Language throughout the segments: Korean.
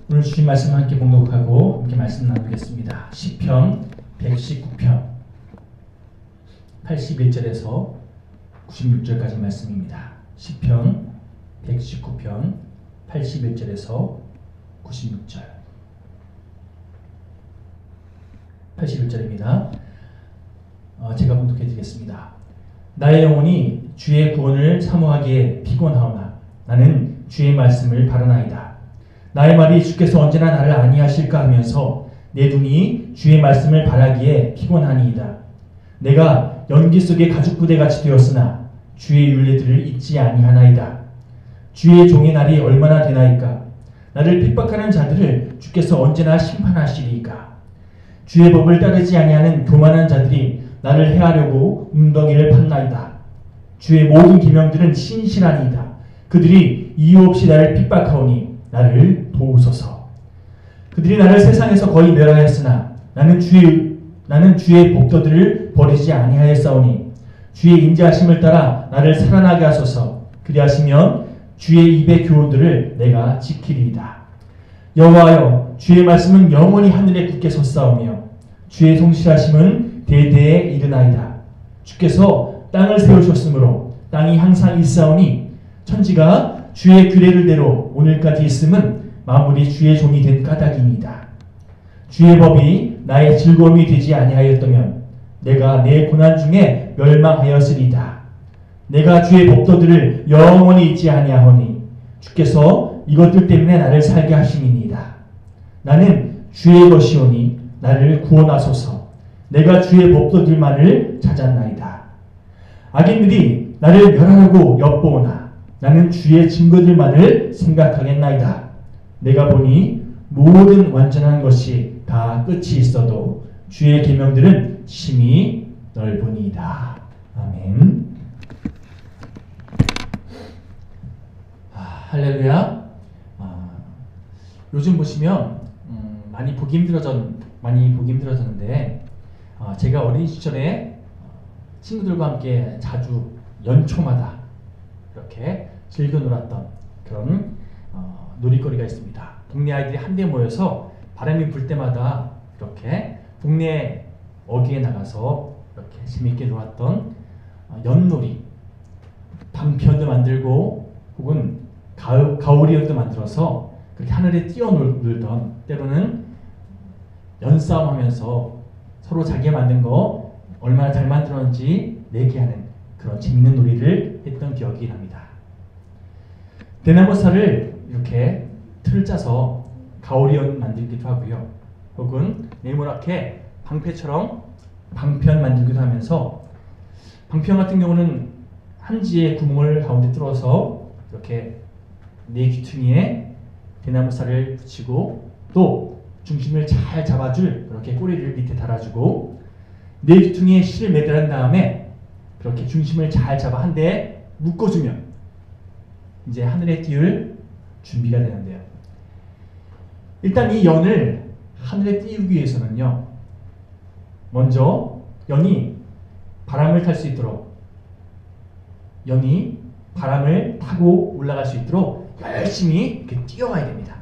오늘 주신 말씀 함께 봉독하고 함께 말씀 나누겠습니다. 시편 119편 81절에서 96절까지 말씀입니다. 시편 119편 81절에서 96절 81절입니다. 제가 봉독해 드리겠습니다. 나의 영혼이 주의 구원을 사모하기에 피곤하오나 나는 주의 말씀을 바라나이다. 나의 말이 주께서 언제나 나를 안위하실까 하면서 내 눈이 주의 말씀을 바라기에 피곤하니이다. 내가 연기 속의 가죽부대같이 되었으나 주의 윤례들을 잊지 아니하나이다. 주의 종의 날이 얼마나 되나이까. 나를 핍박하는 자들을 주께서 언제나 심판하시리이까. 주의 법을 따르지 아니하는 교만한 자들이 나를 해하려고 웅덩이를 팠나이다. 주의 모든 계명들은 신실하니이다. 그들이 이유 없이 나를 핍박하오니 나를 도우소서. 그들이 나를 세상에서 거의 멸하였으나 나는 주의 복도들을 버리지 아니하였사오니 주의 인자하심을 따라 나를 살아나게 하소서. 그리하시면 주의 입의 교훈들을 내가 지키리이다. 여호와여, 주의 말씀은 영원히 하늘에 굳게 섰사오며 주의 성실하심은 대대에 이르나이다. 주께서 땅을 세우셨으므로 땅이 항상 있사오니 천지가 주의 규례를 대로 오늘까지 있음은 만물이 주의 종이 된 까닭이니이다. 주의 법이 나의 즐거움이 되지 아니하였다면 내가 내 고난 중에 멸망하였으리이다. 내가 주의 법도들을 영원히 잊지 아니하오니 주께서 이것들 때문에 나를 살게 하심이니이다. 나는 주의 것이오니 나를 구원하소서. 내가 주의 법도들만을 찾았나이다. 악인들이 나를 멸하려고 엿보오나 나는 주의 증거들만을 생각하겠나이다. 내가 보니 모든 완전한 것이 다 끝이 있어도 주의 계명들은 심히 넓으니이다. 아멘. 할렐루야. 요즘 보시면 많이 보기 힘들어졌는데 제가 어린 시절에 친구들과 함께 자주 연초마다 이렇게 즐겨 놀았던 그런 놀이거리가 있습니다. 동네 아이들이 한데 모여서 바람이 불 때마다 이렇게 동네 어귀에 나가서 이렇게 재밌게 놀았던 연놀이, 방편도 만들고 혹은 가오리도 만들어서 그렇게 하늘에 뛰어놀던, 때로는 연싸움하면서 서로 자기가 만든 거 얼마나 잘 만들었는지 내기하는 그런 재밌는 놀이를 했던 기억이 납니다. 대나무살을 이렇게 틀을 짜서 가오리연 만들기도 하고요. 혹은 네모나게 방패처럼 방편 만들기도 하면서, 방편 같은 경우는 한지에 구멍을 가운데 뚫어서 이렇게 네 귀퉁이에 대나무살을 붙이고 또 중심을 잘 잡아줄 그렇게 꼬리를 밑에 달아주고 네 귀퉁이에 실을 매달은 다음에 그렇게 중심을 잘 잡아 한 대에 묶어주면 이제 하늘에 띄울 준비가 되는데요. 일단 이 연을 하늘에 띄우기 위해서는요, 먼저 연이 바람을 탈 수 있도록, 연이 바람을 타고 올라갈 수 있도록 열심히 이렇게 뛰어가야 됩니다.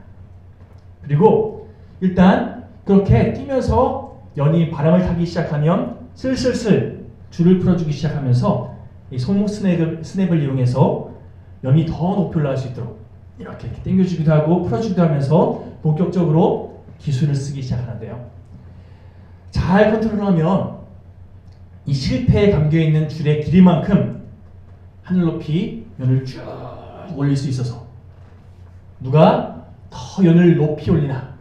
그리고 일단 그렇게 뛰면서 연이 바람을 타기 시작하면 슬슬슬 줄을 풀어주기 시작하면서 이 손목 스냅을 이용해서 연이 더 높이 올라갈 수 있도록 이렇게 당겨주기도 하고 풀어주기도 하면서 본격적으로 기술을 쓰기 시작하는데요. 잘 컨트롤하면 이 실패에 감겨있는 줄의 길이만큼 하늘 높이 연을 쭉 올릴 수 있어서 누가 더 연을 높이 올리나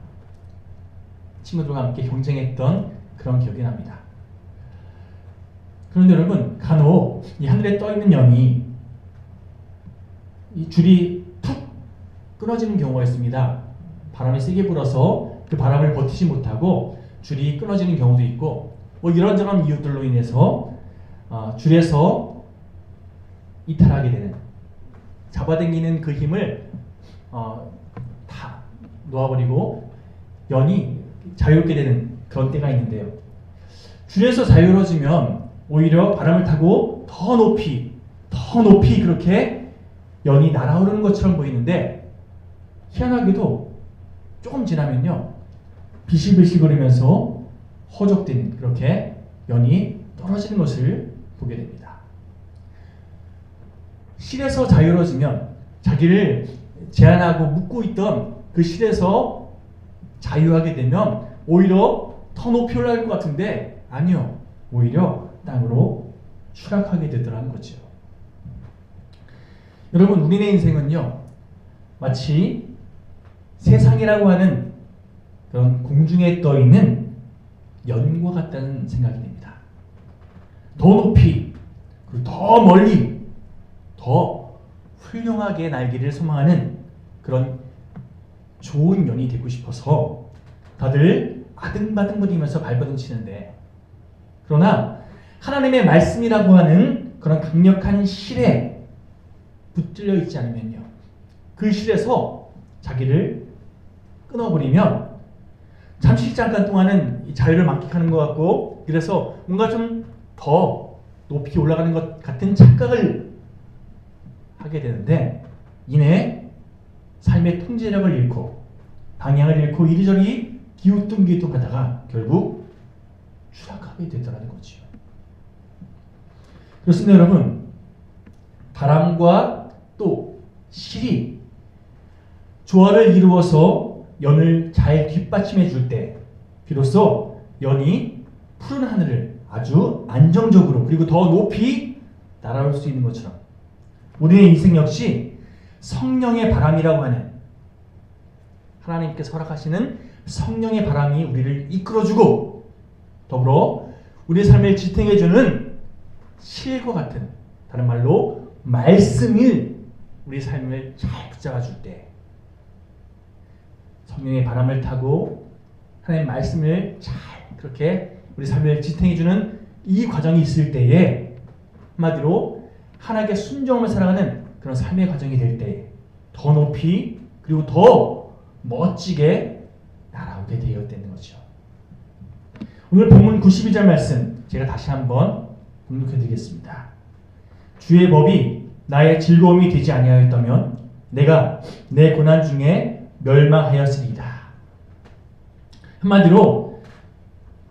친구들과 함께 경쟁했던 그런 기억이 납니다. 그런데 여러분, 간혹 이 하늘에 떠있는 연이 이 줄이 툭 끊어지는 경우가 있습니다. 바람이 세게 불어서 그 바람을 버티지 못하고 줄이 끊어지는 경우도 있고, 뭐 이런저런 이유들로 인해서 줄에서 이탈하게 되는, 잡아당기는 그 힘을 다 놓아버리고 연이 자유롭게 되는 그런 때가 있는데요. 줄에서 자유로워지면 오히려 바람을 타고 더 높이 그렇게 연이 날아오르는 것처럼 보이는데, 희한하게도 조금 지나면요, 비실비실거리면서 허적된 그렇게 연이 떨어지는 것을 보게 됩니다. 실에서 자유로워지면 자기를 제한하고 묶고 있던 그 실에서 자유하게 되면 오히려 더 높이 올라갈 것 같은데 아니요. 오히려 땅으로 추락하게 되더라는 거죠. 여러분, 우리의 인생은요, 마치 세상이라고 하는 그런 공중에 떠 있는 연과 같다는 생각이 듭니다. 더 높이, 그리고 더 멀리, 더 훌륭하게 날기를 소망하는 그런 좋은 연이 되고 싶어서 다들 아등바등거리면서 발버둥 치는데, 그러나 하나님의 말씀이라고 하는 그런 강력한 실에 붙들려 있지 않으면요, 그 실에서 자기를 끊어버리면 잠시 잠깐 동안은 자유를 만끽하는 것 같고, 그래서 뭔가 좀 더 높이 올라가는 것 같은 착각을 하게 되는데, 이내 삶의 통제력을 잃고 방향을 잃고 이리저리 기우뚱기우뚱하다가 결국 추락하게 되더라는 거죠. 그렇습니다, 여러분. 바람과 또 실이 조화를 이루어서 연을 잘 뒷받침해 줄 때 비로소 연이 푸른 하늘을 아주 안정적으로 그리고 더 높이 날아올 수 있는 것처럼 우리의 인생 역시 성령의 바람이라고 하는, 하나님께서 허락하시는 성령의 바람이 우리를 이끌어주고 더불어 우리의 삶을 지탱해주는 실과 같은, 다른 말로 말씀이 우리 삶을 잘 붙잡아줄 때, 성령의 바람을 타고 하나님의 말씀을 잘 그렇게 우리 삶을 지탱해주는 이 과정이 있을 때에, 한마디로 하나님께 순종하며 살아가는 그런 삶의 과정이 될 때 더 높이 그리고 더 멋지게 날아오게 되었다는 거죠. 오늘 본문 92절 말씀 제가 다시 한번 봉독해 드리겠습니다. 주의 법이 나의 즐거움이 되지 아니하였다면 내가 내 고난 중에 멸망하였으리이다. 한마디로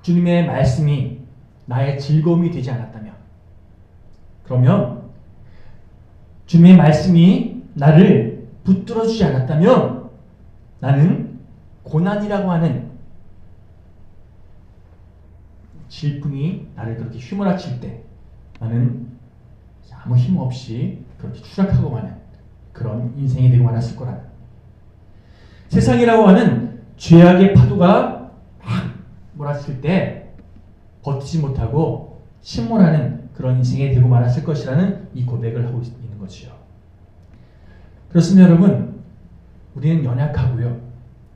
주님의 말씀이 나의 즐거움이 되지 않았다면, 그러면 주님의 말씀이 나를 붙들어주지 않았다면 나는 고난이라고 하는 질풍이 나를 그렇게 휘몰아칠 때 나는 아무 힘 없이 그렇게 추락하고 마는 그런 인생이 되고 말았을 거라는, 세상이라고 하는 죄악의 파도가 막 몰아칠 때 버티지 못하고 침몰하는 그런 인생이 되고 말았을 것이라는 이 고백을 하고 있는 거지요. 그렇습니다, 여러분. 우리는 연약하고요,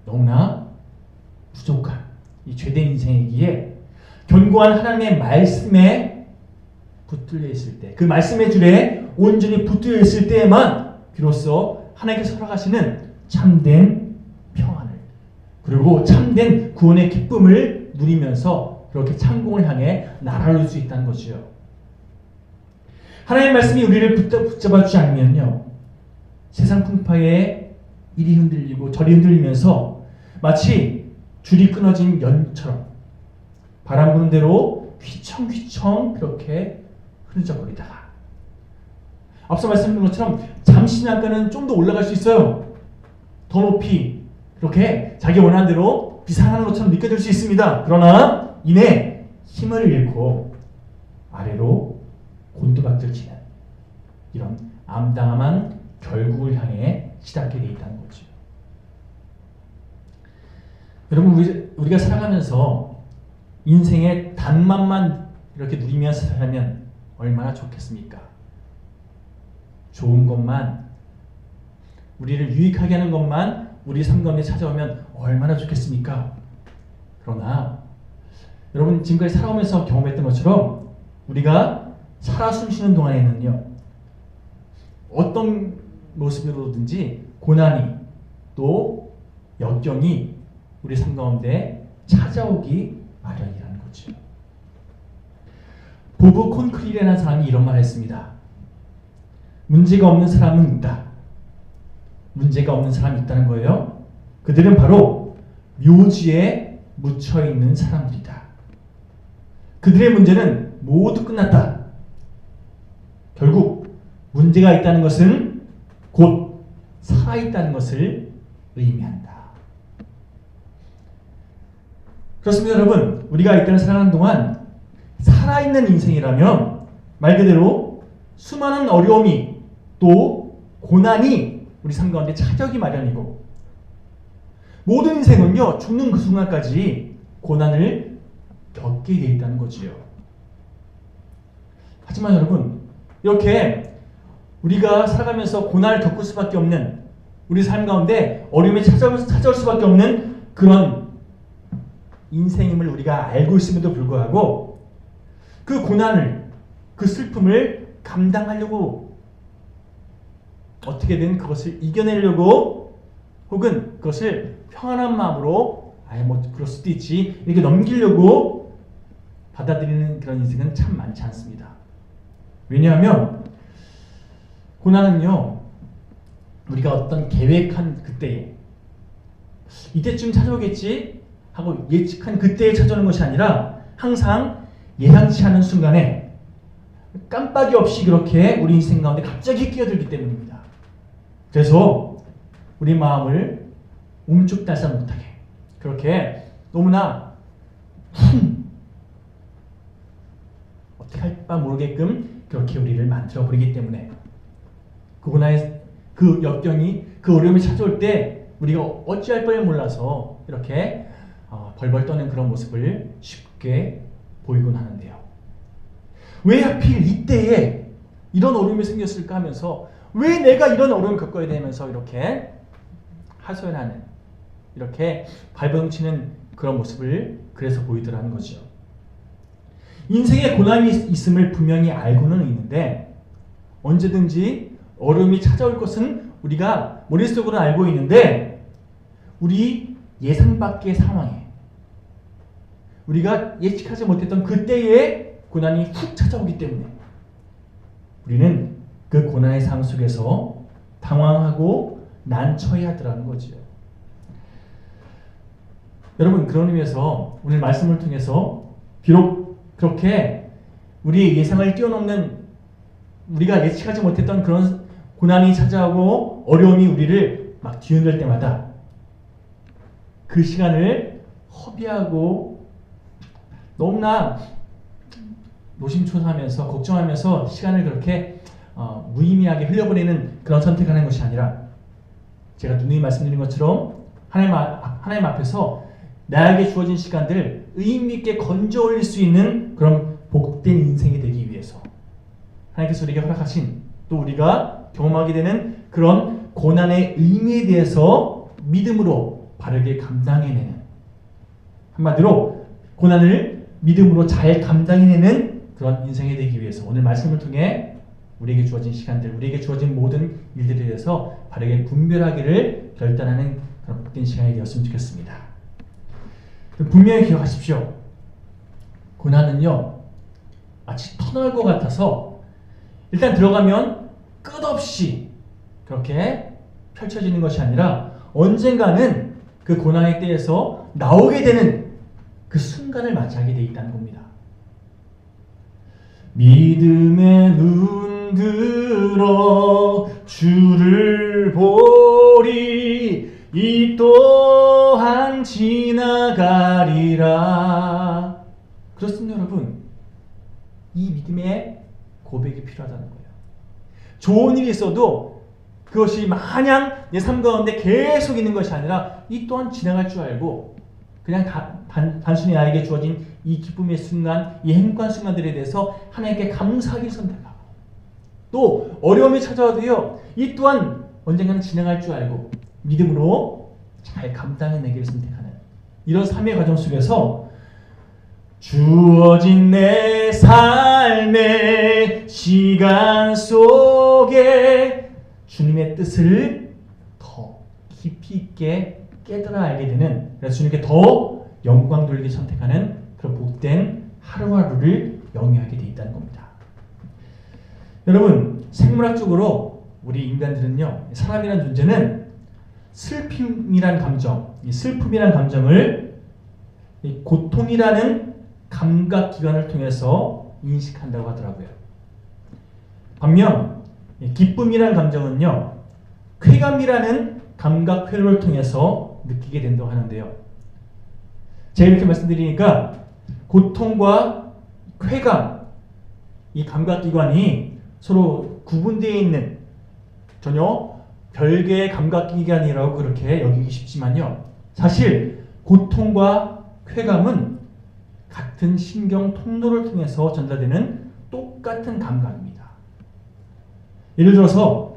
너무나 부족한 이 죄된 인생이기에 견고한 하나님의 말씀에 붙들려 있을 때, 그 말씀의 줄에 온전히 붙들려 있을 때에만 비로소 하나님께서 허락하시는 참된 평안을 그리고 참된 구원의 기쁨을 누리면서 그렇게 창공을 향해 날아올 수 있다는 것이요. 하나님의 말씀이 우리를 붙잡아 주지 않으면요, 세상 풍파에 이리 흔들리고 저리 흔들리면서 마치 줄이 끊어진 연처럼 바람 부는 대로 휘청휘청 그렇게 흐느적거리다가, 앞서 말씀드린 것처럼 잠시 잠깐은 좀 더 올라갈 수 있어요. 더 높이 그렇게 자기 원하는 대로 비상하는 것처럼 느껴질 수 있습니다. 그러나 이내 힘을 잃고 아래로 곤두박질치는 이런 암담한 결국을 향해 치닫게 되어 있다는 거죠. 여러분, 우리가 살아가면서 인생의 단맛만 이렇게 누리면서 살면 얼마나 좋겠습니까? 좋은 것만, 우리를 유익하게 하는 것만 우리 삶 가운데 찾아오면 얼마나 좋겠습니까? 그러나 여러분, 지금까지 살아오면서 경험했던 것처럼 우리가 살아 숨쉬는 동안에는요, 어떤 모습으로든지 고난이 또 역경이 우리 삶 가운데 찾아오기 마련이라는 거죠. 보브 콘크리라는 사람이 이런 말을 했습니다. 문제가 없는 사람은 있다. 문제가 없는 사람이 있다는 거예요. 그들은 바로 묘지에 묻혀 있는 사람들이다. 그들의 문제는 모두 끝났다. 결국 문제가 있다는 것은 곧 살아있다는 것을 의미한다. 그렇습니다, 여러분. 우리가 이 땅을 살아가는 동안 살아있는 인생이라면 말 그대로 수많은 어려움이 또 고난이 우리 삶 가운데 찾아오기 마련이고, 모든 인생은요 죽는 그 순간까지 고난을 겪게 되어 있다는 거지요. 하지만 여러분, 이렇게 우리가 살아가면서 고난을 겪을 수밖에 없는, 우리 삶 가운데 어려움이 찾아올 수밖에 없는 그런 인생임을 우리가 알고 있음에도 불구하고 그 고난을, 그 슬픔을 감당하려고, 어떻게든 그것을 이겨내려고, 혹은 그것을 평안한 마음으로 그럴 수도 있지 이렇게 넘기려고 받아들이는 그런 인생은 참 많지 않습니다. 왜냐하면 고난은요 우리가 어떤 계획한 그때에, 이때쯤 찾아오겠지 하고 예측한 그때에 찾아오는 것이 아니라 항상 예상치 않은 순간에 깜빡이 없이 그렇게 우리 인생 가운데 갑자기 끼어들기 때문입니다. 그래서 우리 마음을 움쭉달싹 못하게, 그렇게 너무나 어떻게 할 바 모르게끔 그렇게 우리를 만들어버리기 때문에 그 고난의 그 역경이, 그 어려움이 찾아올 때 우리가 어찌할 바를 몰라서 이렇게 벌벌 떠는 그런 모습을 쉽게 보이곤 하는데요. 왜 하필 이때에 이런 어려움이 생겼을까 하면서, 왜 내가 이런 어려움을 겪어야 되면서 이렇게 하소연하는, 이렇게 발버둥치는 그런 모습을 그래서 보이더라는 거죠. 인생에 고난이 있음을 분명히 알고는 있는데, 언제든지 어려움이 찾아올 것은 우리가 머릿속으로 알고 있는데, 우리 예상 밖의 상황에, 우리가 예측하지 못했던 그때의 고난이 훅 찾아오기 때문에 우리는 그 고난의 상황 속에서 당황하고 난처해 하더라는 거죠. 여러분, 그런 의미에서 오늘 말씀을 통해서 비록 그렇게 우리의 예상을 뛰어넘는, 우리가 예측하지 못했던 그런 고난이 찾아오고 어려움이 우리를 막 뒤흔들 때마다 그 시간을 허비하고 너무나 노심초사하면서 걱정하면서 시간을 그렇게 무의미하게 흘려보내는 그런 선택을 하는 것이 아니라, 제가 누누이 말씀드린 것처럼 하나님 앞에서 나에게 주어진 시간들을 의미있게 건져 올릴 수 있는 그런 복된 인생이 되기 위해서 하나님께서 우리에게 허락하신, 또 우리가 경험하게 되는 그런 고난의 의미에 대해서 믿음으로 바르게 감당해내는, 한마디로 고난을 믿음으로 잘 감당해내는 그런 인생이 되기 위해서 오늘 말씀을 통해 우리에게 주어진 시간들, 우리에게 주어진 모든 일들에 대해서 바르게 분별하기를 결단하는 그런 복된 시간이 되었으면 좋겠습니다. 분명히 기억하십시오. 고난은요 마치 터널과 같아서 일단 들어가면 끝없이 그렇게 펼쳐지는 것이 아니라 언젠가는 그 고난의 때에서 나오게 되는 그 순간을 맞이하게 돼 있다는 겁니다. 믿음의 눈 들어 주를 보리, 이 또한 지나가리라. 그렇습니다, 여러분. 이 믿음의 고백이 필요하다는 거예요. 좋은 일이 있어도 그것이 마냥 내 삶 가운데 계속 있는 것이 아니라 이 또한 지나갈 줄 알고, 그냥 단순히 나에게 주어진 이 기쁨의 순간, 이 행복한 순간들에 대해서 하나님께 감사하기를 선택하고, 또 어려움이 찾아와도요 이 또한 언젠가는 지나갈 줄 알고 믿음으로 잘 감당해내기를 선택하는 이런 삶의 과정 속에서 주어진 내 삶의 시간 속에 주님의 뜻을 더 깊이 있게 깨달아 알게 되는, 그래서 주님께 더 영광 돌리기 선택하는 그런 복된 하루하루를 영위하게 돼 있다는 겁니다. 여러분, 생물학적으로 우리 인간들은요, 사람이라는 존재는 슬픔이란 감정, 이 슬픔이란 감정을 이 고통이라는 감각기관을 통해서 인식한다고 하더라고요. 반면 기쁨이란 감정은요, 쾌감이라는 감각 회로를 통해서 느끼게 된다고 하는데요. 제가 이렇게 말씀드리니까 고통과 쾌감, 이 감각기관이 서로 구분되어 있는 전혀 별개의 감각기관이라고 그렇게 여기기 쉽지만요. 사실 고통과 쾌감은 같은 신경 통로를 통해서 전달되는 똑같은 감각입니다. 예를 들어서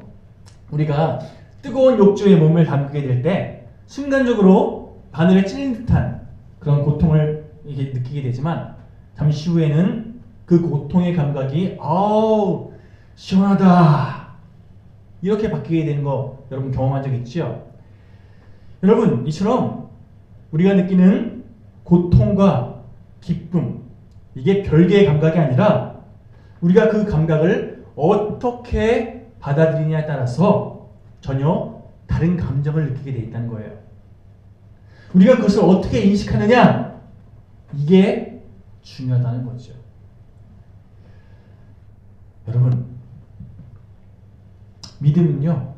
우리가 뜨거운 욕조에 몸을 담그게 될 때 순간적으로 바늘에 찔린 듯한 그런 고통을 느끼게 되지만 잠시 후에는 그 고통의 감각이 아우 시원하다 이렇게 바뀌게 되는 거 여러분 경험한 적 있죠? 여러분 이처럼 우리가 느끼는 고통과 기쁨 이게 별개의 감각이 아니라 우리가 그 감각을 어떻게 받아들이냐에 따라서 전혀 다른 감정을 느끼게 되어 있다는 거예요. 우리가 그것을 어떻게 인식하느냐 이게 중요하다는 거죠. 여러분 믿음은요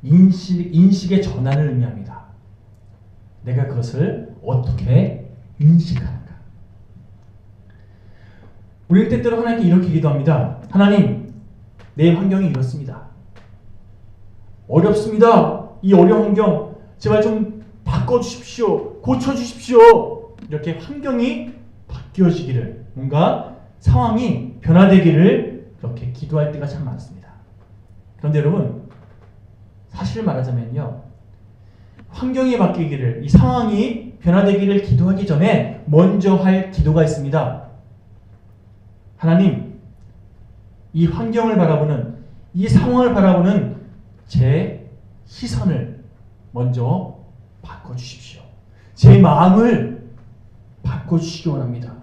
인식의 전환을 의미합니다. 내가 그것을 어떻게 인식하는가. 우리는 때때로 하나님께 이렇게 기도합니다. 하나님 내 환경이 이렇습니다. 어렵습니다. 이 어려운 환경 제발 좀 바꿔주십시오. 고쳐주십시오. 이렇게 환경이 바뀌어지기를 뭔가 상황이 변화되기를 그렇게 기도할 때가 참 많습니다. 그런데 여러분 사실 말하자면요 환경이 바뀌기를 이 상황이 변화되기를 기도하기 전에 먼저 할 기도가 있습니다. 하나님 이 환경을 바라보는 이 상황을 바라보는 제 시선을 먼저 바꿔주십시오. 제 마음을 바꿔주시기 원합니다.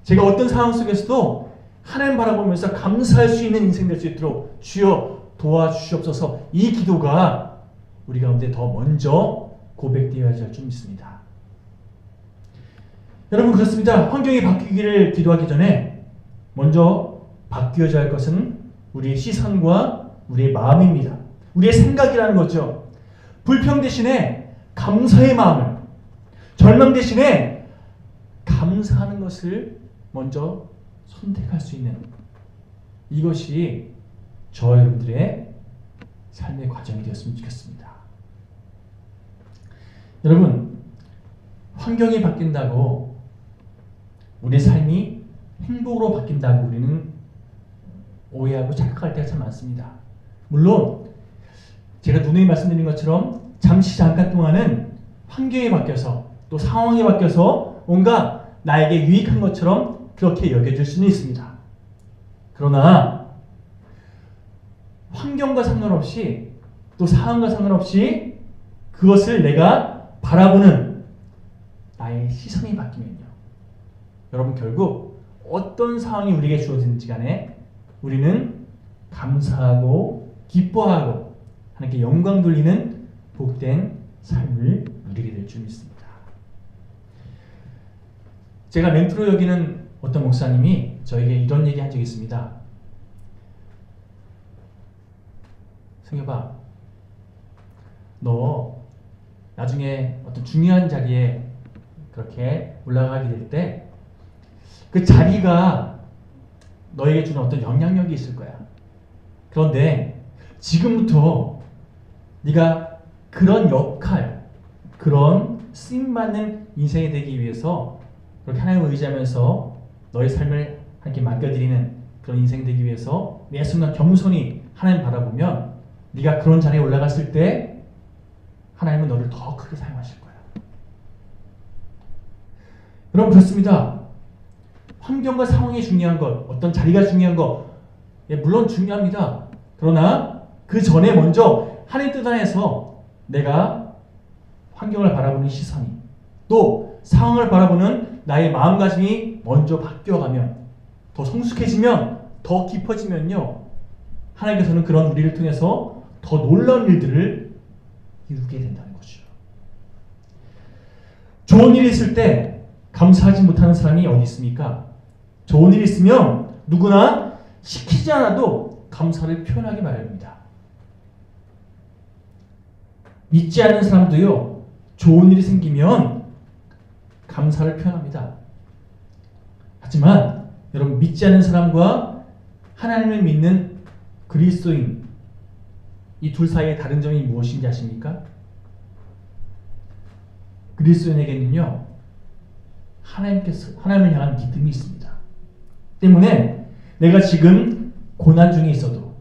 제가 어떤 상황 속에서도 하나님 바라보면서 감사할 수 있는 인생 될 수 있도록 주여 도와주시옵소서. 이 기도가 우리 가운데 더 먼저 고백되어야 할 줄 믿습니다. 여러분 그렇습니다. 환경이 바뀌기를 기도하기 전에 먼저 바뀌어야 할 것은 우리의 시선과 우리의 마음입니다. 우리의 생각이라는 거죠. 불평 대신에 감사의 마음을, 절망 대신에 감사하는 것을 먼저 선택할 수 있는 이것이 저와 여러분들의 삶의 과정이 되었으면 좋겠습니다. 여러분 환경이 바뀐다고 우리의 삶이 행복으로 바뀐다고 우리는 오해하고 착각할 때가 참 많습니다. 물론 제가 누누이 말씀드린 것처럼 잠시 잠깐 동안은 환경이 바뀌어서 또 상황이 바뀌어서 뭔가 나에게 유익한 것처럼 그렇게 여겨질 수는 있습니다. 그러나 환경과 상관없이 또 상황과 상관없이 그것을 내가 바라보는 나의 시선이 바뀌면요. 여러분 결국 어떤 상황이 우리에게 주어진지 간에 우리는 감사하고 기뻐하고 하나님께 영광 돌리는 복된 삶을 누리게 될 줄 믿습니다. 제가 멘토로 여기는 어떤 목사님이 저에게 이런 얘기 한 적이 있습니다. 승엽아, 너 나중에 어떤 중요한 자리에 그렇게 올라가게 될 때 그 자리가 너에게 주는 어떤 영향력이 있을 거야. 그런데 지금부터 네가 그런 역할, 그런 쓰임받는 인생이 되기 위해서 그렇게 하나님을 의지하면서 너의 삶을 하나님께 맡겨드리는 그런 인생 되기 위해서 매 순간 겸손히 하나님 바라보면 네가 그런 자리에 올라갔을 때 하나님은 너를 더 크게 사용하실 거야. 여러분 그렇습니다. 환경과 상황이 중요한 것, 어떤 자리가 중요한 것, 물론 중요합니다. 그러나 그 전에 먼저 하나님 뜻 안에서 내가 환경을 바라보는 시선이 또 상황을 바라보는 나의 마음가짐이 먼저 바뀌어가면 더 성숙해지면 더 깊어지면요 하나님께서는 그런 우리를 통해서 더 놀라운 일들을 이루게 된다는 거죠. 좋은 일이 있을 때 감사하지 못하는 사람이 어디 있습니까? 좋은 일이 있으면 누구나 시키지 않아도 감사를 표현하기 마련입니다. 믿지 않는 사람도요, 좋은 일이 생기면 감사를 표현합니다. 하지만 여러분, 믿지 않는 사람과 하나님을 믿는 그리스도인, 이 둘 사이의 다른 점이 무엇인지 아십니까? 그리스도인에게는요, 하나님을 향한 믿음이 있습니다. 때문에 내가 지금 고난 중에 있어도,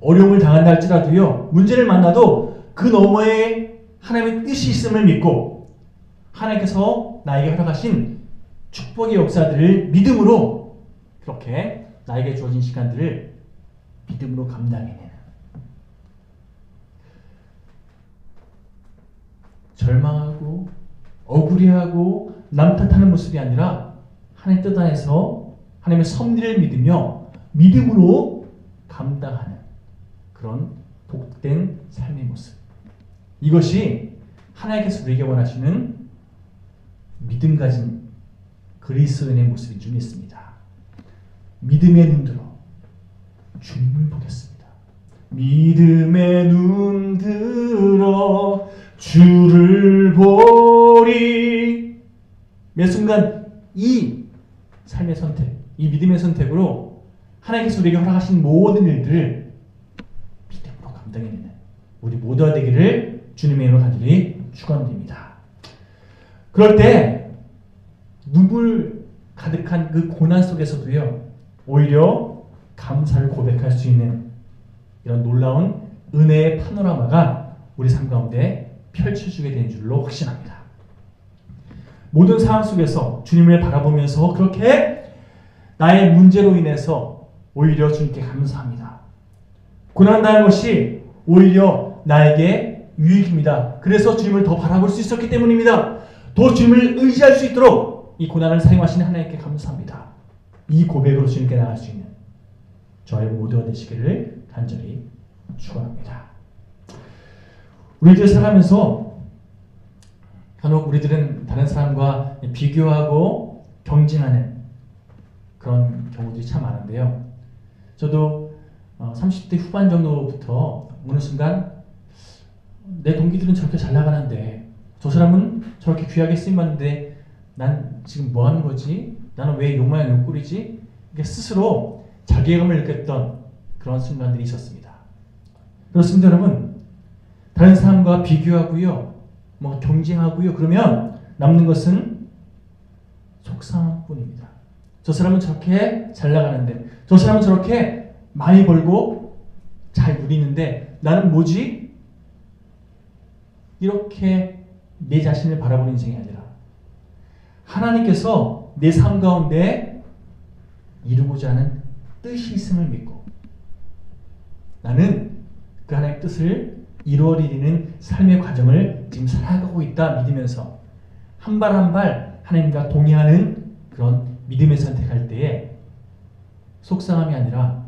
어려움을 당한다 할지라도요, 문제를 만나도 그 너머에 하나님의 뜻이 있음을 믿고 하나님께서 나에게 허락하신 축복의 역사들을 믿음으로, 그렇게 나에게 주어진 시간들을 믿음으로 감당해내는, 절망하고 억울해하고 남 탓하는 모습이 아니라 하나님 뜻 안에서 하나님의 섭리를 믿으며 믿음으로 감당하는 그런 복된 삶의 모습, 이것이 하나님께서 우리에게 원하시는 믿음 가진 그리스도인의 모습인 줄 믿습니다. 믿음의 눈 들어 주님을 보겠습니다. 믿음의 눈 들어 주를 보리. 매 순간 이 삶의 선택, 이 믿음의 선택으로 하나님께서 우리에게 허락하신 모든 일들을 믿음으로 감당해내는 우리 모두가 되기를 주님의 이름으로 간절히 축원드립니다. 그럴 때 눈물 가득한 그 고난 속에서도요, 오히려 감사를 고백할 수 있는 이런 놀라운 은혜의 파노라마가 우리 삶 가운데 펼쳐주게 된 줄로 확신합니다. 모든 상황 속에서 주님을 바라보면서 그렇게 나의 문제로 인해서 오히려 주님께 감사합니다. 고난당한 것이 오히려 나에게 유익입니다. 그래서 주님을 더 바라볼 수 있었기 때문입니다. 더 주님을 의지할 수 있도록 이 고난을 사용하시는 하나님께 감사합니다. 이 고백으로 주님께 나갈 수 있는 저희 모두가 되시기를 간절히 축원합니다. 우리들 살아가면서 간혹 우리들은 다른 사람과 비교하고 경쟁하는 그런 경우들이 참 많은데요. 저도 30대 후반 정도부터 어느 순간 내 동기들은 저렇게 잘 나가는데, 저 사람은 저렇게 귀하게 쓰임받는데 난 지금 뭐 하는 거지? 나는 왜 욕망의 욕구리지? 이렇게 스스로 자괴감을 느꼈던 그런 순간들이 있었습니다. 그렇습니다, 여러분. 다른 사람과 비교하고요, 뭐 경쟁하고요, 그러면 남는 것은 속상함 뿐입니다. 저 사람은 저렇게 잘 나가는데, 저 사람은 저렇게 많이 벌고 잘 누리는데 나는 뭐지? 이렇게 내 자신을 바라보는 인생이 아니라 하나님께서 내 삶 가운데 이루고자 하는 뜻이 있음을 믿고 나는 그 하나님의 뜻을 이루어지는 삶의 과정을 지금 살아가고 있다 믿으면서 한 발 한 발 하나님과 동의하는 그런 믿음을 선택할 때에 속상함이 아니라,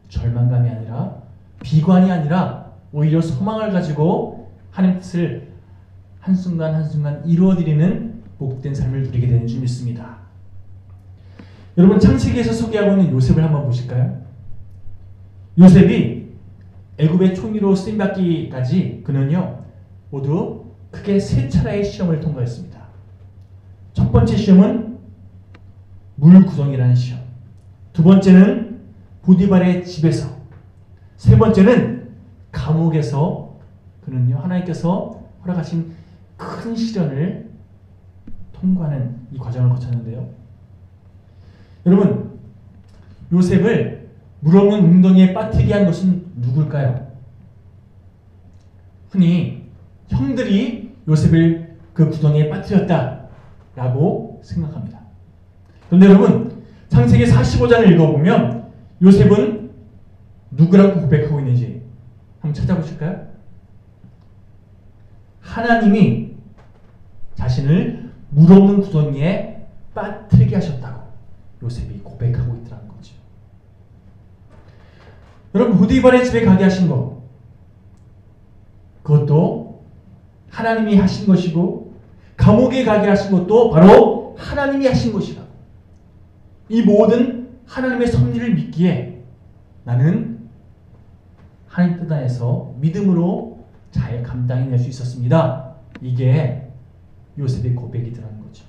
절망감이 아니라, 비관이 아니라 오히려 소망을 가지고 하나님의 뜻을 한순간 한순간 이루어드리는 복된 삶을 누리게 되는 줄 믿습니다. 여러분, 창세기에서 소개하고 있는 요셉을 한번 보실까요? 요셉이 애굽의 총리로 쓰임받기까지 그는요, 모두 크게 세 차례의 시험을 통과했습니다. 첫 번째 시험은 물구덩이라는 시험, 두 번째는 보디발의 집에서, 세 번째는 감옥에서 그는요, 하나님께서 허락하신 큰 시련을 통과하는 이 과정을 거쳤는데요. 여러분, 요셉을 물 없는 웅덩이에 빠뜨리게 한 것은 누굴까요? 흔히 형들이 요셉을 그 구덩이에 빠뜨렸다라고 생각합니다. 그런데 여러분, 창세기 45장을 읽어보면 요셉은 누구라고 고백하고 있는지 한번 찾아보실까요? 하나님이 자신을 물 없는 구덩이에 빠뜨리게 하셨다고 요셉이 고백하고 있더라는 거죠. 여러분, 보디발의 집에 가게 하신 것, 그것도 하나님이 하신 것이고 감옥에 가게 하신 것도 바로 하나님이 하신 것이라고. 이 모든 하나님의 섭리를 믿기에 나는 하나님 뜻 안에서 믿음으로 잘 감당해낼 수 있었습니다. 이게 요셉의 고백이더라는 거죠.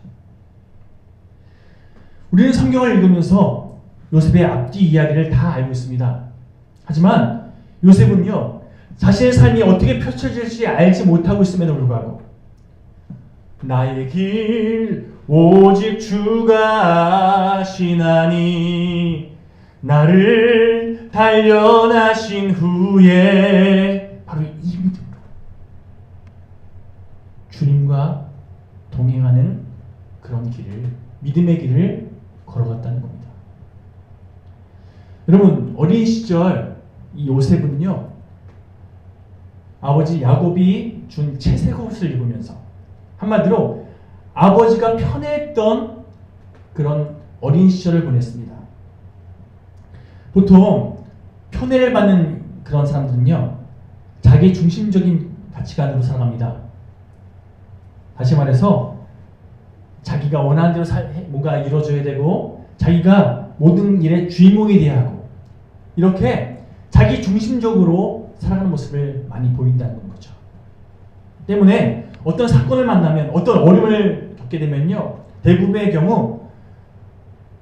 우리는 성경을 읽으면서 요셉의 앞뒤 이야기를 다 알고 있습니다. 하지만 요셉은요, 자신의 삶이 어떻게 펼쳐질지 알지 못하고 있음에도 불구하고 나의 길 오직 주가 아시나니 나를 단련하신 후에 바로 이 믿음으로 주님과 동행하는 그런 길을, 믿음의 길을 걸어갔다는 겁니다. 여러분, 어린 시절 이 요셉은요, 아버지 야곱이 준 채색 옷을 입으면서 한마디로 아버지가 편했던 그런 어린 시절을 보냈습니다. 보통 편애를 받는 그런 사람들은요, 자기 중심적인 가치관으로 살아갑니다. 다시 말해서 자기가 원하는 대로 뭔가 이루어져야 되고 자기가 모든 일의 주인공이 돼야 하고 이렇게 자기 중심적으로 살아가는 모습을 많이 보인다는 거죠. 때문에 어떤 사건을 만나면 어떤 어려움을 겪게 되면요, 대부분의 경우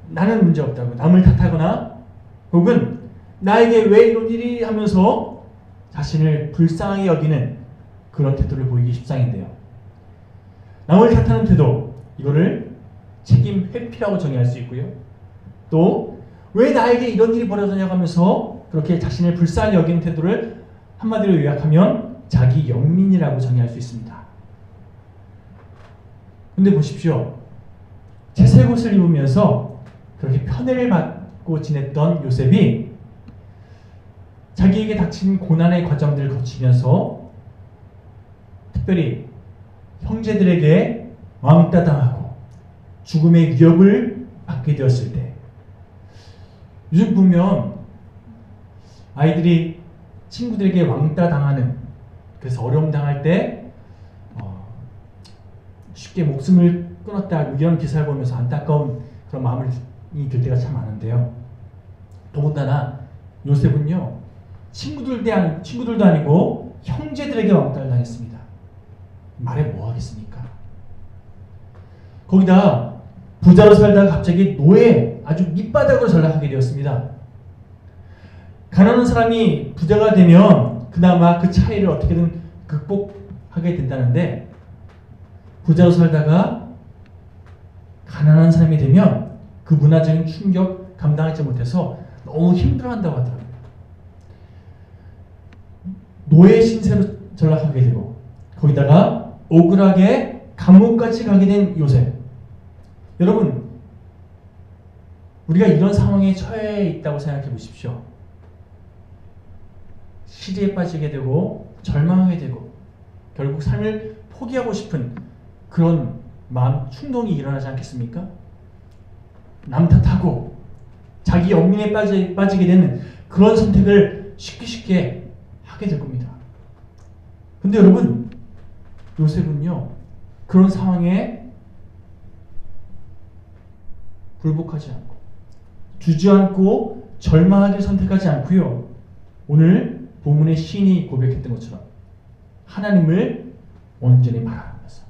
나는 문제 없다고 남을 탓하거나 혹은 나에게 왜 이런 일이 하면서 자신을 불쌍하게 여기는 그런 태도를 보이기 십상인데요. 남을 탓하는 태도, 이거를 책임 회피라고 정의할 수 있고요. 또 왜 나에게 이런 일이 벌어졌냐고 하면서 그렇게 자신을 불쌍하게 여기는 태도를 한마디로 요약하면 자기 영민이라고 정의할 수 있습니다. 근데 보십시오. 채색 옷을 입으면서 그렇게 편애를 받고 지냈던 요셉이 자기에게 닥친 고난의 과정들을 거치면서 특별히 형제들에게 왕따 당하고 죽음의 위협을 받게 되었을 때, 요즘 보면 아이들이 친구들에게 왕따 당하는, 그래서 어려움 당할 때 쉽게 목숨을 끊었다 이런 기사를 보면서 안타까운 그런 마음이 들 때가 참 많은데요. 더군다나 요셉은요, 친구들도 아니고 형제들에게 왕따를 당했습니다. 말해 뭐 하겠습니까? 거기다 부자로 살다가 갑자기 노예, 아주 밑바닥으로 전락하게 되었습니다. 가난한 사람이 부자가 되면 그나마 그 차이를 어떻게든 극복하게 된다는데, 부자로 살다가 가난한 사람이 되면 그 문화적인 충격 감당하지 못해서 너무 힘들어한다고 하더라고요. 노예 신세로 전락하게 되고 거기다가 억울하게 감옥까지 가게 된 요셉. 여러분, 우리가 이런 상황에 처해 있다고 생각해 보십시오. 시리에 빠지게 되고 절망하게 되고 결국 삶을 포기하고 싶은 그런 마음, 충동이 일어나지 않겠습니까? 남 탓하고 자기 연민에 빠지게 되는 그런 선택을 쉽게 하게 될 겁니다. 근데 여러분, 요셉은요, 그런 상황에 굴복하지 않고 주저앉고 절망하기를 선택하지 않고요, 오늘 본문의 시인이 고백했던 것처럼 하나님을 온전히 바라보면서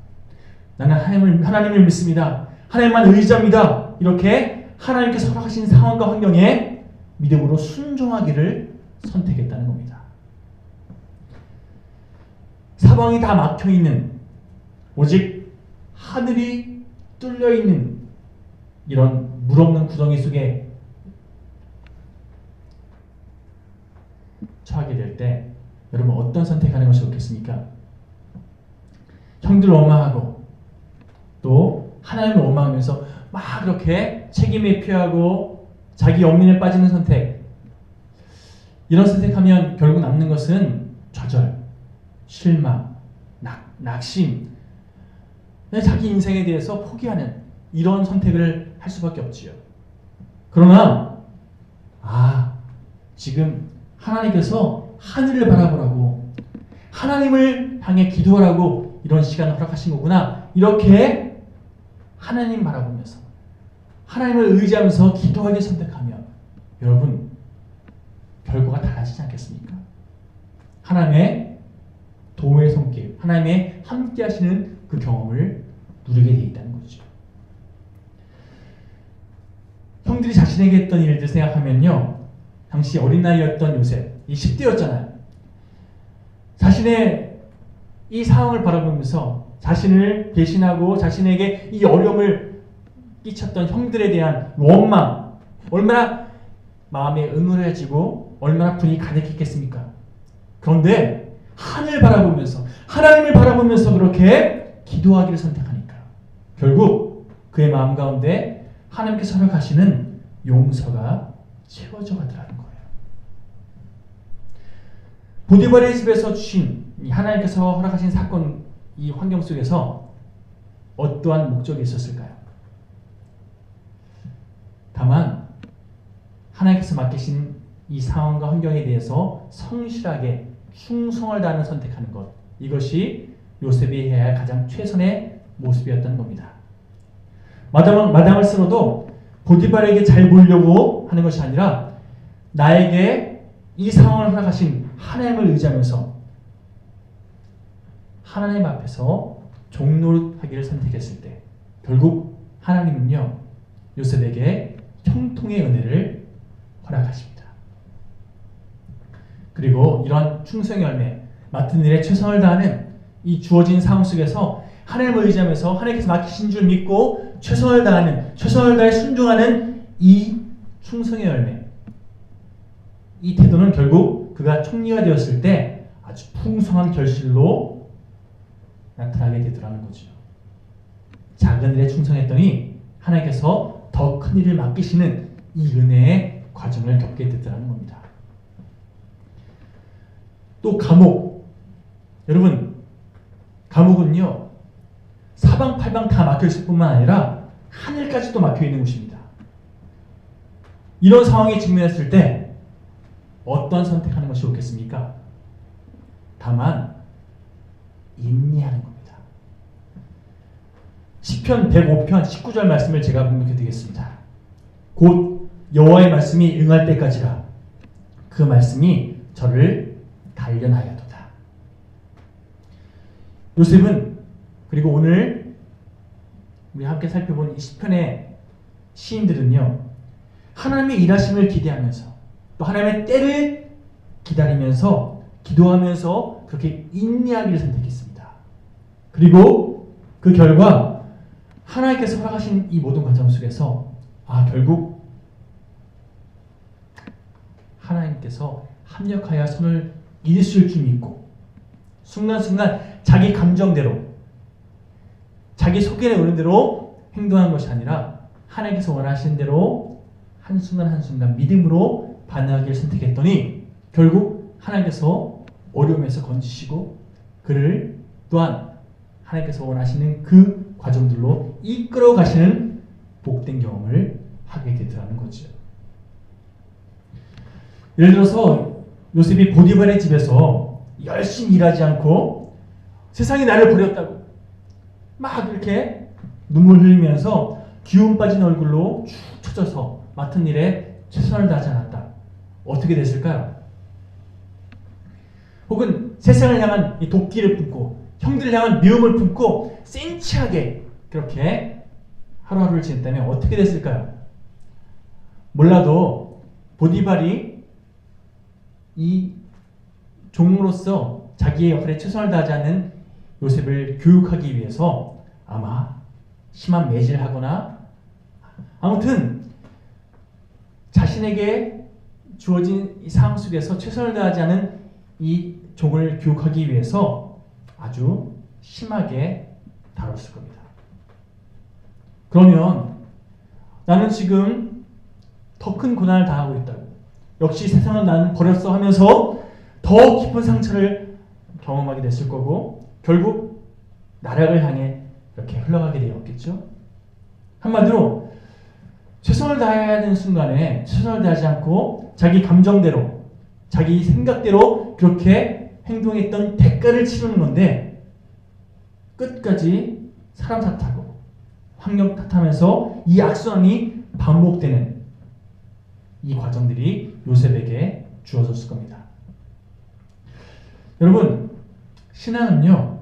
나는 하나님을 믿습니다. 하나님만 의지합니다. 이렇게 하나님께서 허락하신 상황과 환경에 믿음으로 순종하기를 선택했다는 겁니다. 사방이 다 막혀있는, 오직 하늘이 뚫려있는 이런 물 없는 구덩이 속에 처하게 될 때 여러분 어떤 선택하는 것이 좋겠습니까? 형들을 원망하고 또 하나님을 원망하면서 막 그렇게 책임을 피하고 자기 연민에 빠지는 선택, 이런 선택하면 결국 남는 것은 좌절, 실망, 낙심, 자기 인생에 대해서 포기하는 이런 선택을 할 수밖에 없지요. 그러나 지금 하나님께서 하늘을 바라보라고, 하나님을 향해 기도하라고 이런 시간을 허락하신 거구나. 이렇게 하나님 바라보면서 하나님을 의지하면서 기도하기 선택하면 여러분 결과가 달라지지 않겠습니까? 하나님의 도우의 손길, 하나님의 함께 하시는 그 경험을 누리게 되어 있다는 거죠. 형들이 자신에게 했던 일들 생각하면요. 당시 어린 나이였던 요셉, 이 10대였잖아요. 자신의 이 상황을 바라보면서 자신을 배신하고 자신에게 이 어려움을 끼쳤던 형들에 대한 원망, 얼마나 마음에 응어해지고 얼마나 분이 가득했겠습니까? 그런데 하늘 바라보면서 하나님을 바라보면서 그렇게 기도하기를 선택하니까 결국 그의 마음 가운데 하나님께서 허락하시는 용서가 채워져 가더라는 거예요. 보디발의 집에서 주신 하나님께서 허락하신 사건, 이 환경 속에서 어떠한 목적이 있었을까요? 다만 하나님께서 맡기신 이 상황과 환경에 대해서 성실하게 충성을 다하는 선택하는 것, 이것이 요셉이 해야 할 가장 최선의 모습이었다는 겁니다. 마당을 쓸어도 보디발에게 잘 보이려고 하는 것이 아니라 나에게 이 상황을 허락하신 하나님을 의지하면서 하나님 앞에서 종노릇하기를 선택했을 때 결국 하나님은요 요셉에게 형통의 은혜를 허락하십니다. 그리고 이러한 충성의 열매, 맡은 일에 최선을 다하는 이 주어진 상황 속에서 하나님을 의지하면서 하나님께서 맡기신 줄 믿고 최선을 다해 순종하는 이 충성의 열매, 이 태도는 결국 그가 총리가 되었을 때 아주 풍성한 결실로 나타나게 되더라는 거죠. 작은 일에 충성했더니 하나님께서 더 큰 일을 맡기시는 이 은혜의 과정을 겪게 되더라는 겁니다. 또 감옥, 여러분 감옥은요 사방팔방 다 막혀있을 뿐만 아니라 하늘까지도 막혀있는 곳입니다. 이런 상황에 직면했을 때 어떤 선택하는 것이 좋겠습니까? 다만 인내하는 겁니다. 시편 105편 19절 말씀을 제가 분명히 드리겠습니다. 곧 여호와의 말씀이 응할 때까지라 그 말씀이 저를 단련하여도다. 요셉은 그리고 오늘 우리 함께 살펴본 이 시편의 시인들은요 하나님의 일하심을 기대하면서 또 하나님의 때를 기다리면서 기도하면서 그렇게 인내하기를 선택했습니다. 그리고 그 결과 하나님께서 허락하신 이 모든 과정 속에서 결국 하나님께서 합력하여 손을 이으실 줄 믿고 순간순간 자기 감정대로 자기 속에 오는 대로 행동한 것이 아니라 하나님께서 원하시는 대로 한순간 한순간 믿음으로 반응하기를 선택했더니 결국 하나님께서 어려움에서 건지시고 그를 또한 하나님께서 원하시는 그 과정들로 이끌어 가시는 복된 경험을 하게 되더라는 거죠. 예를 들어서 요셉이 보디발의 집에서 열심히 일하지 않고 세상이 나를 버렸다고 막 이렇게 눈물 흘리면서 기운 빠진 얼굴로 축 처져서 맡은 일에 최선을 다하지 않았다. 어떻게 됐을까요? 혹은 세상을 향한 이 도끼를 품고 형들을 향한 미움을 품고 센치하게 그렇게 하루하루를 지냈다면 어떻게 됐을까요? 몰라도 보디발이 이 종으로서 자기의 역할에 최선을 다하지 않는 요셉을 교육하기 위해서 아마 심한 매질을 하거나 아무튼 자신에게 주어진 이 상황 속에서 최선을 다하지 않은 이 종을 교육하기 위해서 아주 심하게 다뤘을 겁니다. 그러면 나는 지금 더 큰 고난을 당하고 있다고 역시 세상은 나는 버렸어 하면서 더 깊은 상처를 경험하게 됐을 거고 결국 나락을 향해 이렇게 흘러가게 되었겠죠. 한마디로 최선을 다해야 하는 순간에 최선을 다하지 않고 자기 감정대로 자기 생각대로 그렇게 행동했던 대가를 치르는 건데 끝까지 사람 탓하고 환경 탓하면서 이 악순환이 반복되는 이 과정들이 요셉에게 주어졌을 겁니다. 여러분, 신앙은요,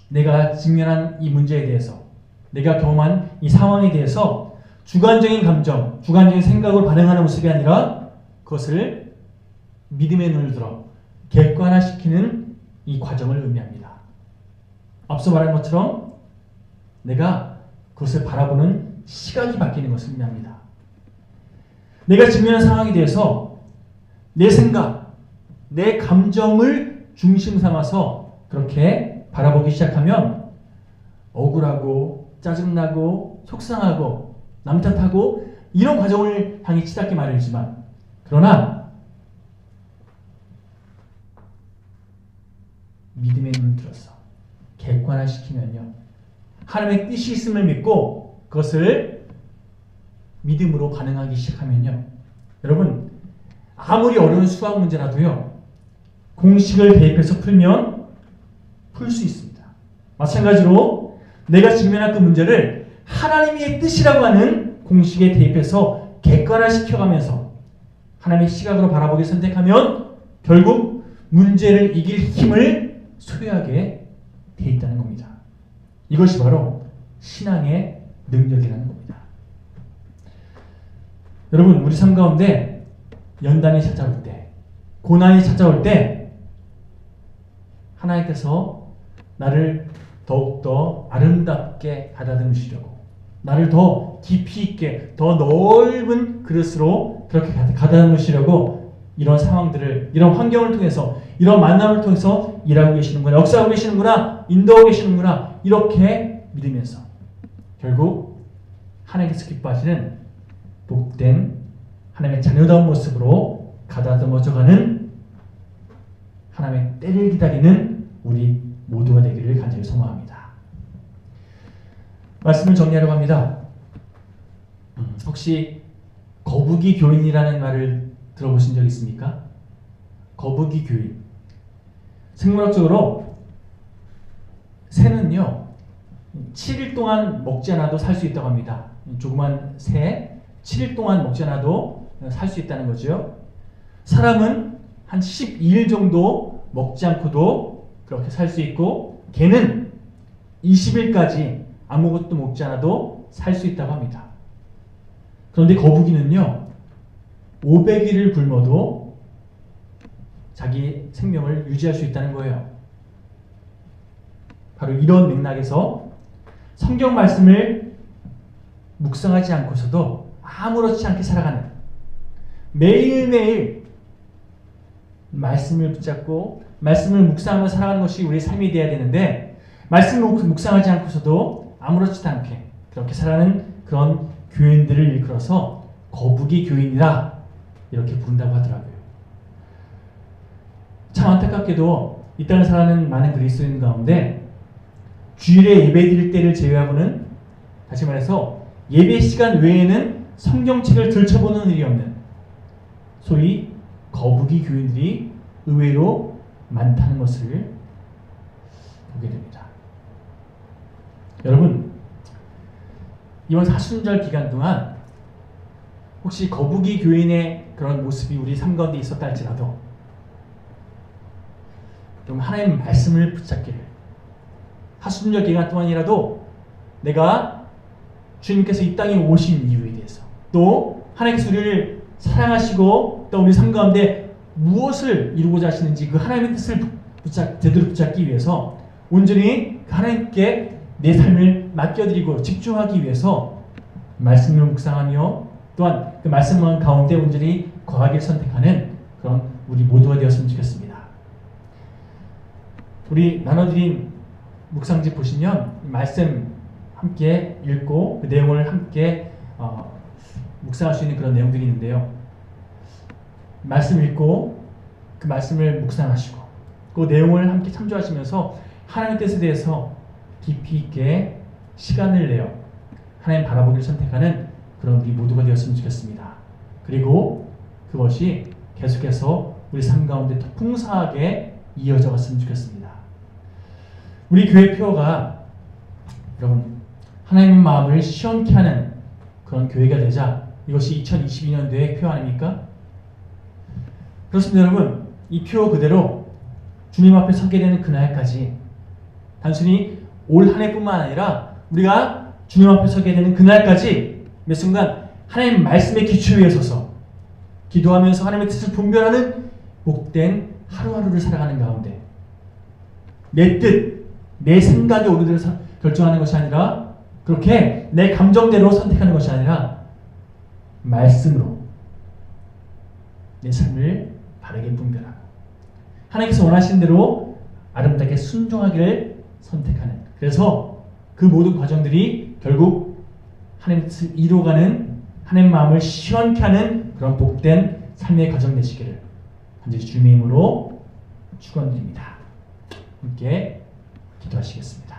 내가 직면한 이 문제에 대해서, 내가 경험한 이 상황에 대해서 주관적인 감정, 주관적인 생각으로 반응하는 모습이 아니라 그것을 믿음의 눈을 들어 객관화시키는 이 과정을 의미합니다. 앞서 말한 것처럼 내가 그것을 바라보는 시각이 바뀌는 것을 의미합니다. 내가 직면한 상황에 대해서 내 생각, 내 감정을 중심 삼아서 그렇게 바라보기 시작하면 억울하고 짜증나고 속상하고 남 탓하고 이런 과정을 향해 치닫기 마련이지만, 그러나 믿음의 눈을 들어서 객관화시키면요, 하나님의 뜻이 있음을 믿고 그것을 믿음으로 반응하기 시작하면요, 여러분, 아무리 어려운 수학 문제라도요, 공식을 대입해서 풀면 풀 수 있습니다. 마찬가지로 내가 직면한 그 문제를 하나님의 뜻이라고 하는 공식에 대입해서 객관화시켜가면서 하나님의 시각으로 바라보기 선택하면 결국 문제를 이길 힘을 소유하게 돼 있다는 겁니다. 이것이 바로 신앙의 능력이라는 겁니다. 여러분, 우리 삶 가운데 연단이 찾아올 때, 고난이 찾아올 때 하나님께서 나를 더욱더 아름답게 가다듬으시려고, 나를 더 깊이 있게, 더 넓은 그릇으로 그렇게 가다듬으시려고 이런 상황들을, 이런 환경을 통해서, 이런 만남을 통해서 일하고 계시는구나, 역사하고 계시는구나, 인도하고 계시는구나, 이렇게 믿으면서 결국 하나님께서 기뻐하시는 복된 하나님의 자녀다운 모습으로 가다듬어져가는 하나님의 때를 기다리는 우리 모두가 되기를 간절히 소망합니다. 말씀을 정리하려고 합니다. 혹시 거북이 교인이라는 말을 들어보신 적 있습니까? 거북이 교인. 생물학적으로 새는요, 7일 동안 먹지 않아도 살 수 있다고 합니다. 조그만 새 7일 동안 먹지 않아도 살 수 있다는 거죠. 사람은 한 12일 정도 먹지 않고도 그렇게 살 수 있고, 개는 20일까지 아무것도 먹지 않아도 살 수 있다고 합니다. 그런데 거북이는요, 500일을 굶어도 자기 생명을 유지할 수 있다는 거예요. 바로 이런 맥락에서 성경 말씀을 묵상하지 않고서도 아무렇지 않게 살아가는, 매일매일 말씀을 붙잡고 말씀을 묵상하며 살아가는 것이 우리의 삶이 되어야 되는데, 말씀을 묵상하지 않고서도 아무렇지도 않게 그렇게 살아가는 그런 교인들을 일컬어서 거북이 교인이라 이렇게 부른다고 하더라고요. 참 안타깝게도 이 땅을 살아가는 많은 그리스도인 가운데 주일에 예배 드릴 때를 제외하고는, 다시 말해서 예배 시간 외에는 성경책을 들춰보는 일이 없는 소위 거북이 교인들이 의외로 많다는 것을 보게 됩니다. 여러분, 이번 사순절 기간 동안 혹시 거북이 교인의 그런 모습이 우리 삶 가운데 있었다 할지라도 좀 하나님 말씀을 붙잡기를, 사순절 기간 동안이라도 내가 주님께서 이 땅에 오신 이유에 대해서, 또 하나님께서 우리를 사랑하시고 또 우리 삶 가운데 무엇을 이루고자 하시는지 그 하나님의 뜻을 제대로 붙잡기 위해서 온전히 하나님께 내 삶을 맡겨드리고 집중하기 위해서 말씀을 묵상하며 또한 그 말씀 가운데 온전히 거하기를 선택하는 그런 우리 모두가 되었으면 좋겠습니다. 우리 나눠드린 묵상집 보시면 말씀 함께 읽고 그 내용을 함께 묵상할 수 있는 그런 내용들이 있는데요. 말씀 읽고 그 말씀을 묵상하시고 그 내용을 함께 참조하시면서 하나님의 뜻에 대해서 깊이 있게 시간을 내어 하나님 바라보기를 선택하는 그런 우리 모두가 되었으면 좋겠습니다. 그리고 그것이 계속해서 우리 삶 가운데 더 풍성하게 이어져 갔으면 좋겠습니다. 우리 교회 표어가 여러분 하나님의 마음을 시원케 하는 그런 교회가 되자, 이것이 2022년도의 표어 아닙니까? 그렇습니다. 여러분, 이 표어 그대로 주님 앞에 서게 되는 그날까지, 단순히 올 한 해뿐만 아니라 우리가 주님 앞에 서게 되는 그날까지 몇 순간 하나님 말씀의 기초 위에 서서 기도하면서 하나님의 뜻을 분별하는 복된 하루하루를 살아가는 가운데 내 뜻, 내 생각이 옳은 대로 결정하는 것이 아니라, 그렇게 내 감정대로 선택하는 것이 아니라 말씀으로 내 삶을 바르게 분별하고 하나님께서 원하시는 대로 아름답게 순종하기를 선택하는, 그래서 그 모든 과정들이 결국 하나님의 뜻을 이루어가는, 하나님의 마음을 시원케 하는 그런 복된 삶의 과정 되시기를 간절히 주님의 이름으로 축원드립니다. 함께 기도하시겠습니다.